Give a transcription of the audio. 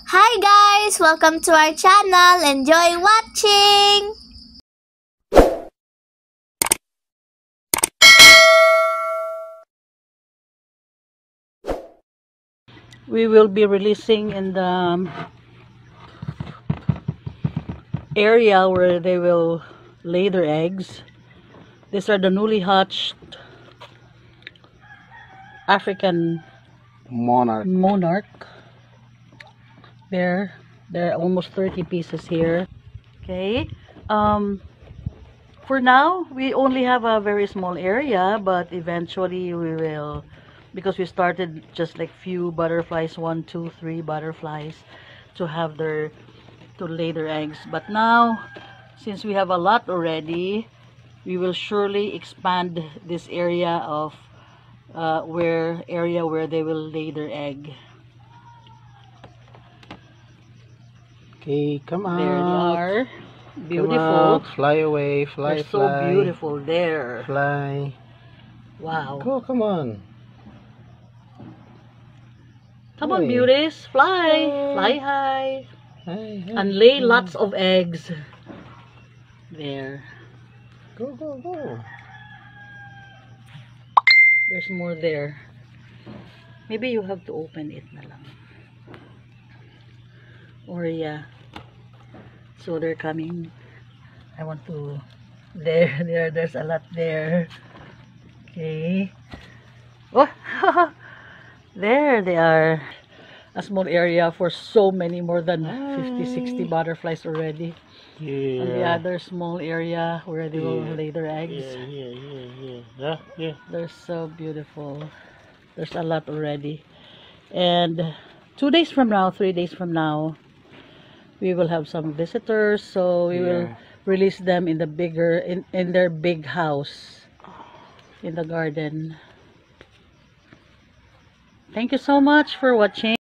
Hi guys! Welcome to our channel. Enjoy watching! We will be releasing in the area where they will lay their eggs. These are the newly hatched African monarch. There are almost 30 pieces here. Okay. For now, we only have a very small area, but eventually we will, because we started just like few butterflies, 1, 2, 3 butterflies to have to lay their eggs. But now, since we have a lot already, we will surely expand this area of where they will lay their egg. Okay, come out. There they are. Beautiful. Come out. Fly away. Fly, They're so fly. beautiful there. Fly. Wow. Go, come on. Come on, beauties. Fly. Fly high. Hey, hey. And lay lots of eggs. There. Go, go, go. There's more there. Maybe you have to open it na lang. Or yeah. So they're coming. I want to... There's a lot there. Okay. Oh! There they are. A small area for so many, more than 50, 60 butterflies already. Yeah. And the other small area where they will lay their eggs. Yeah. They're so beautiful. There's a lot already. And 2 days from now, 3 days from now, we will have some visitors. So we will release them in the in their big house in the garden. Thank you so much for watching.